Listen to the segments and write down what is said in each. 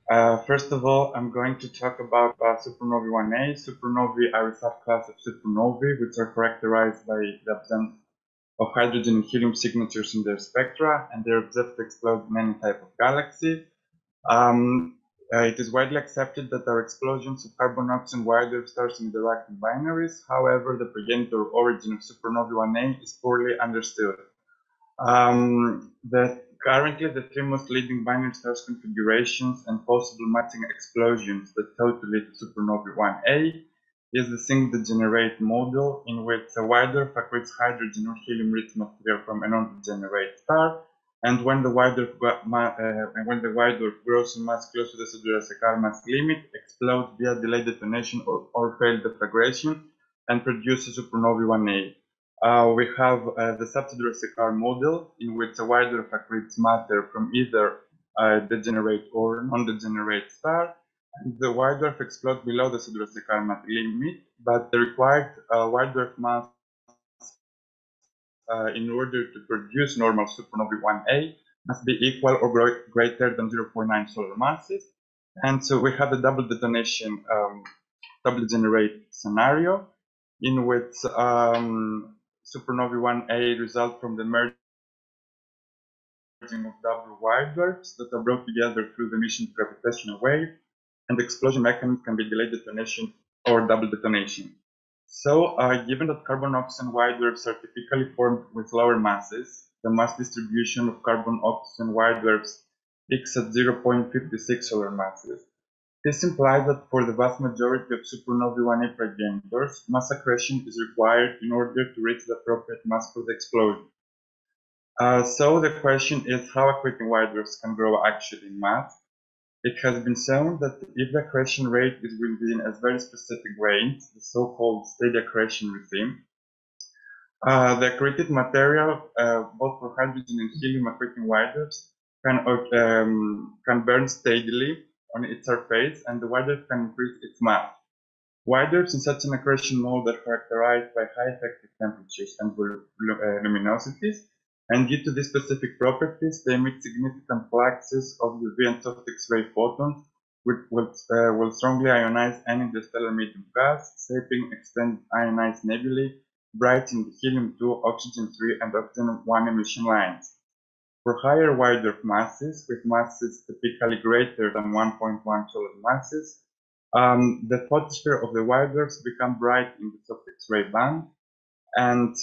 First of all, I'm going to talk about supernovae 1A. Supernovae are a subclass of supernovae which are characterized by the absence of hydrogen and helium signatures in their spectra, and they're observed to explode in any type of galaxy. It is widely accepted that there are explosions of carbon oxygen white dwarf stars in interacting binaries. However, the progenitor origin of supernovae 1A is poorly understood. Currently, the three most leading binary stars configurations and possible matching explosions that tend to lead to supernovae 1A is the single degenerate model, in which a white dwarf accretes hydrogen or helium-rich material from a non-degenerate star, and when the white dwarf grows in mass close to the Souropanis mass limit, explodes via delayed detonation or failed deflagration and produces supernovae 1A. We have the subsidiary model, in which a white dwarf accretes matter from either a degenerate or non-degenerate star, and the white dwarf explodes below the Souropanis mass limit, but the required white dwarf mass in order to produce normal supernovae 1A must be equal or greater than 0.9 solar masses. And so we have a double detonation, double degenerate scenario, in which supernovae 1A result from the merging of double white dwarfs that are brought together through the emission of gravitational wave, and the explosion mechanism can be delayed detonation or double detonation. So, given that carbon-oxygen white dwarfs are typically formed with lower masses, the mass distribution of carbon-oxygen white dwarfs peaks at 0.56 solar masses. This implies that for the vast majority of supernovae 1A progenitors, mass accretion is required in order to reach the appropriate mass for the explosion. So the question is how accreting white dwarfs can grow actually in mass. It has been shown that if the accretion rate is within a very specific range, the so-called steady accretion regime, the accreted material, both for hydrogen and helium accreting white dwarfs, can burn steadily on its surface, and the white dwarf can increase its mass. White dwarfs in such an accretion mode are characterized by high effective temperatures and luminosities, and due to these specific properties, they emit significant fluxes of UV and soft X-ray photons, which will strongly ionize any interstellar medium gas, shaping extended ionized nebulae, brightening the helium-2, oxygen-3, and oxygen-1 emission lines. For higher white dwarf masses, with masses typically greater than 1.1 solar masses, the photosphere of the white dwarfs become bright in the soft X-ray band, and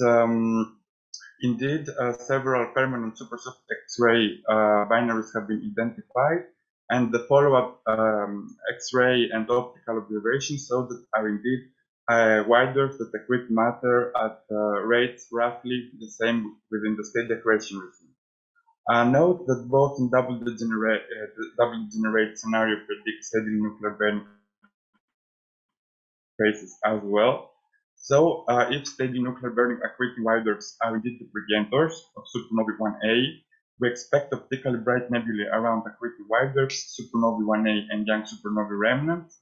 indeed, several permanent supersoft X-ray binaries have been identified, and the follow-up X-ray and optical observations show that are indeed white dwarfs that accrete matter at rates roughly the same within the steady accretion regime. Note that both in double degenerate scenario predict steady nuclear burning phases as well. So, if steady nuclear burning accreting white dwarfs are indeed the progenitors of supernovae 1A, we expect optically bright nebulae around accreting white dwarfs, supernovae 1A, and young supernovae remnants.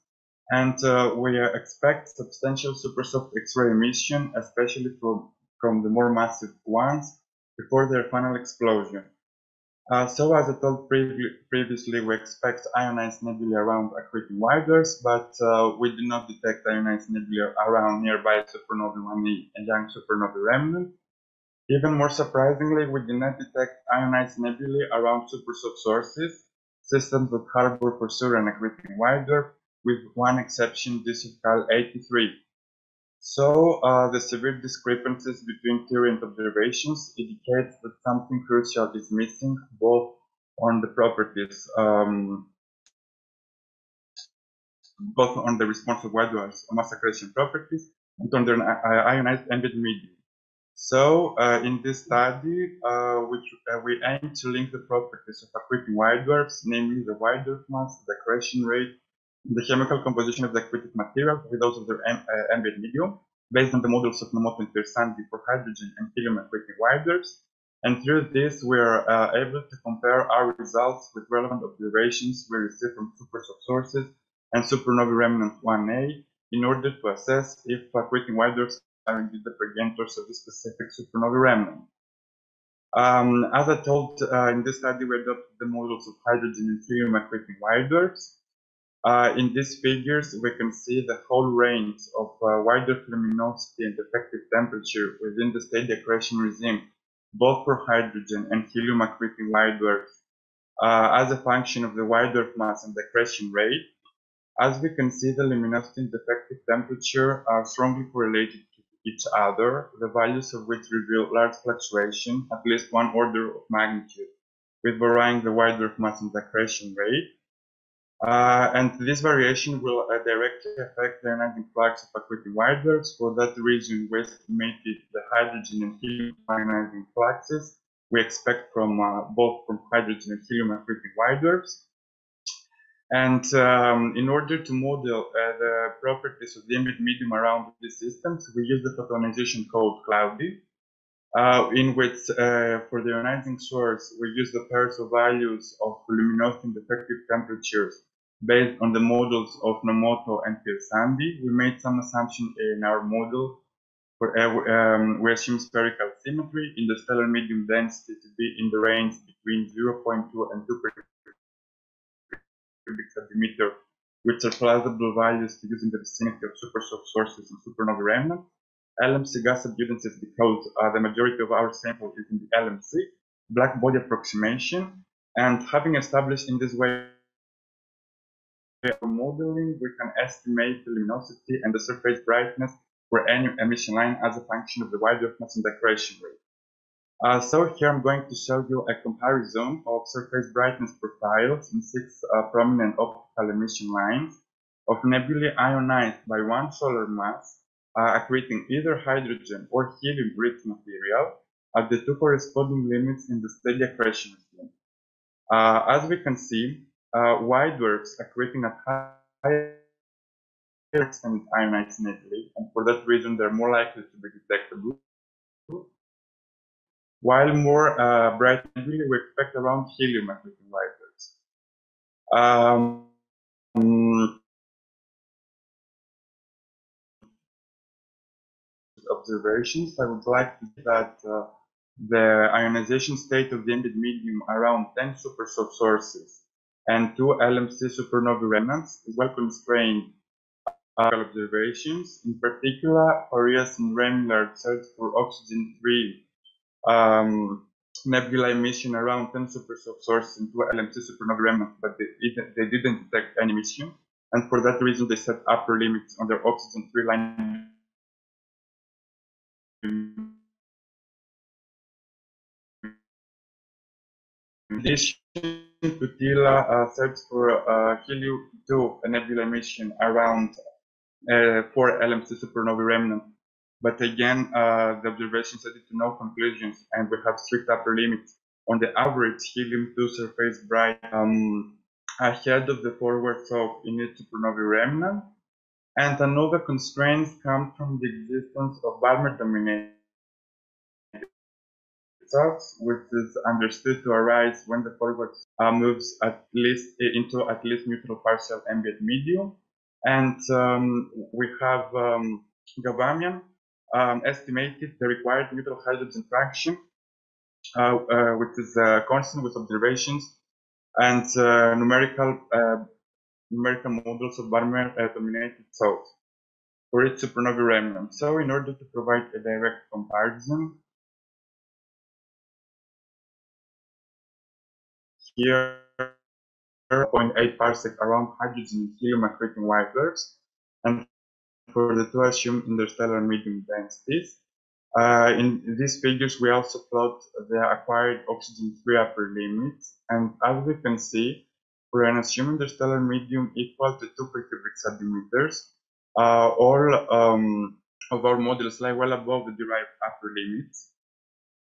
And we expect substantial supersoft X-ray emission, especially from the more massive ones, before their final explosion. So as I told previously, we expect ionized nebulae around accreting white dwarfs, but we do not detect ionized nebulae around nearby supernovae 1A and young supernovae remnants. Even more surprisingly, we do not detect ionized nebulae around supersoft sources, systems that harbor for sure an accreting white dwarf, with one exception, this of Cal 83. So, the severe discrepancies between theory and observations indicates that something crucial is missing, both on the properties, both on the response of white dwarfs mass accretion properties and on their ionized ambient medium. So, in this study, we aim to link the properties of accreting white dwarfs, namely the white dwarf mass, the accretion rate, the chemical composition of the accreted material with those of their ambient medium, based on the models of Nomoto and Persandi for hydrogen and helium accreting white dwarfs. And through this, we are able to compare our results with relevant observations we receive from supersoft sources and supernovae remnant 1A in order to assess if accreting white dwarfs are indeed the progenitors of the specific supernovae remnant. As I told, in this study we adopted the models of hydrogen and helium accreting white dwarfs. In these figures, we can see the whole range of white dwarf luminosity and effective temperature within the steady accretion regime, both for hydrogen and helium accreting white dwarfs, as a function of the white dwarf mass and the accretion rate. As we can see, the luminosity and effective temperature are strongly correlated to each other, the values of which reveal large fluctuation, at least one order of magnitude, with varying the white dwarf mass and the accretion rate. And this variation will directly affect the ionizing flux of accreting white dwarfs. For that reason, we estimated the hydrogen and helium ionizing fluxes we expect from both from hydrogen and helium accreting white dwarfs. And in order to model the properties of the ambient medium around these systems, we use the photoionization code cloudy, in which for the ionizing source, we use the pairs of values of luminosity and effective temperatures based on the models of Nomoto and Pirsandi. We made some assumption in our model. We assume spherical symmetry in the stellar medium density to be in the range between 0.2 and 2 cubic centimeter, which are plausible values to use in the vicinity of supersoft sources and supernova remnants. LMC gas abundances because the majority of our sample is in the LMC, black body approximation, and having established in this way modeling, we can estimate the luminosity and the surface brightness for any emission line as a function of the white dwarf mass and the accretion rate. So here I'm going to show you a comparison of surface brightness profiles in 6 prominent optical emission lines of nebulae ionized by one solar mass, accreting either hydrogen or helium-rich material at the 2 corresponding limits in the steady accretion regime. As we can see, white dwarfs accreting at higher extent ionized nebulae, and for that reason they're more likely to be detectable. While more bright nebulae, we expect around helium accreting white dwarfs. Observations, I would like to say that the ionization state of the ambient medium around 10 supersoft sources and 2 LMC supernovae remnants is well constrained observations. In particular, HelAS and Remillard search for oxygen-3 nebula emission around 10 supersoft sources and 2 LMC supernovae remnants, but they didn't detect any emission, and for that reason they set upper limits on their oxygen-3 line. In addition, Tutila searched for helium-2 nebula emission around 4 LMC supernovae remnant. But again, the observations led to no conclusions, and we have strict upper limits on the average helium-2 surface bright ahead of the forward slope in each supernovae remnant. And another constraints come from the existence of Balmer-dominated results, which is understood to arise when the forward moves into at least neutral partial ambient medium. And we have Gavamian estimated the required neutral hydrogen fraction, which is constant with observations and numerical models of Balmer-dominated salts for each supernovae remnant. So in order to provide a direct comparison, here 0.8 parsec around hydrogen and helium accreting white dwarfs, and for the 2 assumed interstellar medium densities. In these figures, we also plot the acquired oxygen-3 upper limits, and as we can see, for an assumed interstellar medium equal to 2 per cubic centimeters, all of our models lie well above the derived upper limits,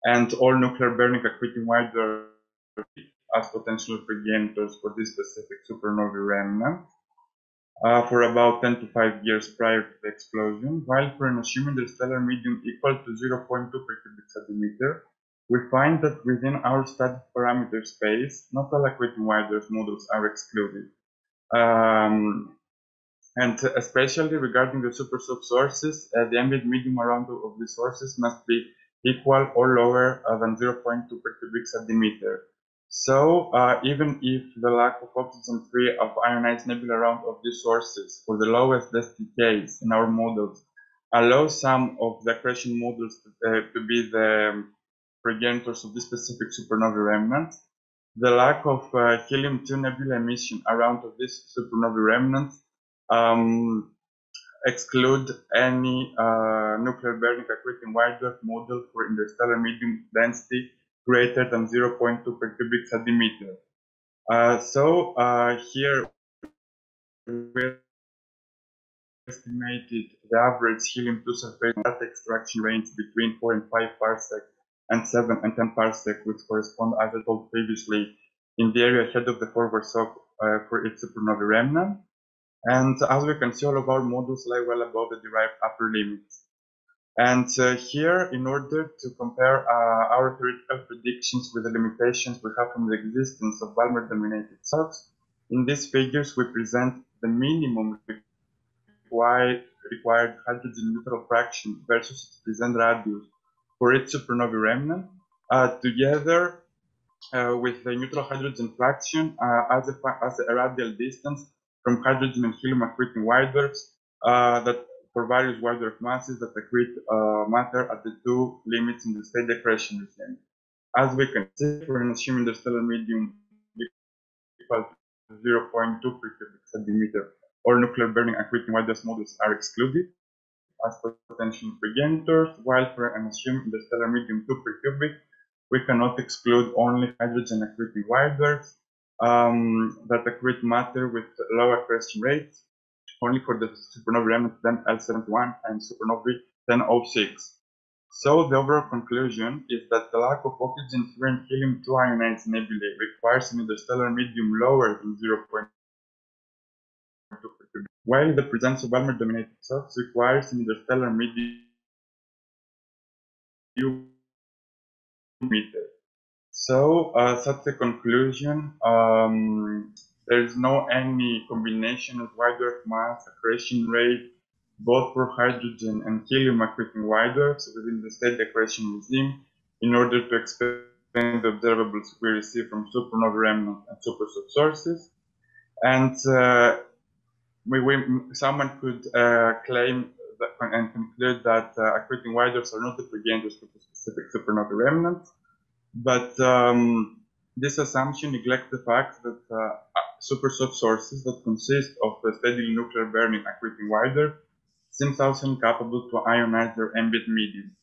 and all nuclear burning accreting white dwarfs as potential progenitors for this specific supernovae remnant for about 10 to 5 years prior to the explosion, while for an assumed interstellar medium equal to 0.2 per cubic centimeter, we find that within our studied parameter space, not all accreting white dwarf models are excluded. And especially regarding the supersoft sources, the ambient medium around of these sources must be equal or lower than 0.2 per cubic centimeter. So even if the lack of oxygen-free of ionized nebula around of these sources for the lowest density case in our models allows some of the accretion models to be the progenitors of this specific supernovae remnant, the lack of helium-2 nebula emission around of this supernovae remnant exclude any nuclear burning accreting white dwarf model for interstellar medium density greater than 0.2 per cubic centimeter. Here we estimated the average helium-2 surface data extraction range between 4 and 5 parsec and 7 and 10 parsec, which correspond, as I told previously, in the area ahead of the forward shock for its supernovae remnant. And as we can see, all of our models lie well above the derived upper limits. And here, in order to compare our theoretical predictions with the limitations we have from the existence of Balmer-dominated shocks, in these figures we present the minimum required hydrogen neutral fraction versus its present radius for its supernovae remnant, together with the neutral hydrogen fraction as a radial distance from hydrogen and helium accreting white dwarfs that for various white dwarf masses that accrete matter at the two limits in the state accretion regime. As we can see, for an assumed interstellar medium equal to 0.2 per cubic centimeter, or nuclear burning accreting white dwarf models are excluded as potential progenitors, while for an assumed interstellar medium 2 per cubic, we cannot exclude only hydrogen accreting white dwarfs that accrete matter with low accretion rates, only for the supernovae remnant L71 and supernovae 1006. So the overall conclusion is that the lack of oxygen-free and helium-2 ionized nebulae requires an interstellar medium lower than 0.2 per cubic, while the presence of Balmer-dominated shocks requires an interstellar medium meter. So, such a conclusion, there is no any combination of white dwarf mass, accretion rate, both for hydrogen and helium accreting white dwarfs within the state accretion regime in order to explain the observables we receive from supernovae remnant and supersub sources. And someone could claim that, and conclude that accreting white dwarfs are not the progenitors of the specific supernovae remnants. But this assumption neglects the fact that supersub sources that consist of steadily nuclear burning accreting white dwarf seem also incapable to ionize their ambient medium.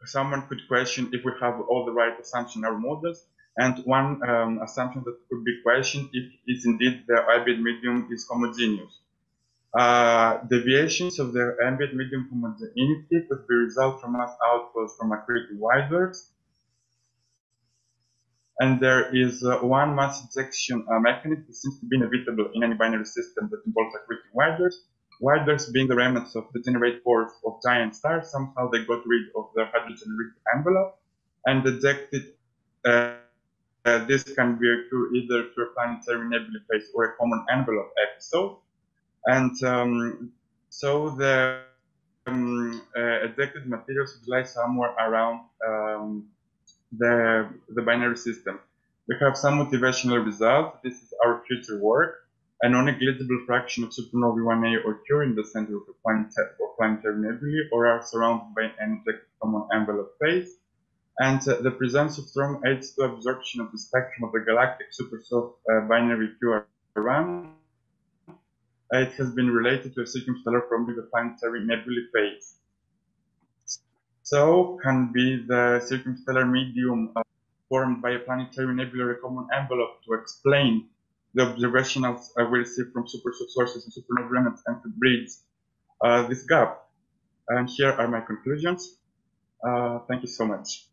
Someone could question if we have all the right assumptions in our models, and one assumption that could be questioned if is indeed the ambient medium is homogeneous. Deviations of the ambient medium homogeneity could be result from mass outflows from accreting white dwarfs. And there is one mass ejection mechanism that seems to be inevitable in any binary system that involves accreting white dwarfs. White dwarfs being the remnants of the degenerate cores of giant stars, somehow they got rid of their hydrogen-rich envelope and ejected. This can be occur either through a planetary nebula phase or a common envelope episode. And so the ejected materials lie somewhere around the binary system. We have some motivational results. This is our future work. A non-negligible fraction of supernovae 1A occur in the center of a planetary nebulae or are surrounded by an ejected common envelope phase. And the presence of strong H2 absorption of the spectrum of the galactic supersoft binary QR1, it has been related to a circumstellar from the planetary nebulae phase. So can be the circumstellar medium formed by a planetary nebulary common envelope to explain the observationals we receive from sources and supernova remnants and to bridge this gap. And here are my conclusions. Thank you so much.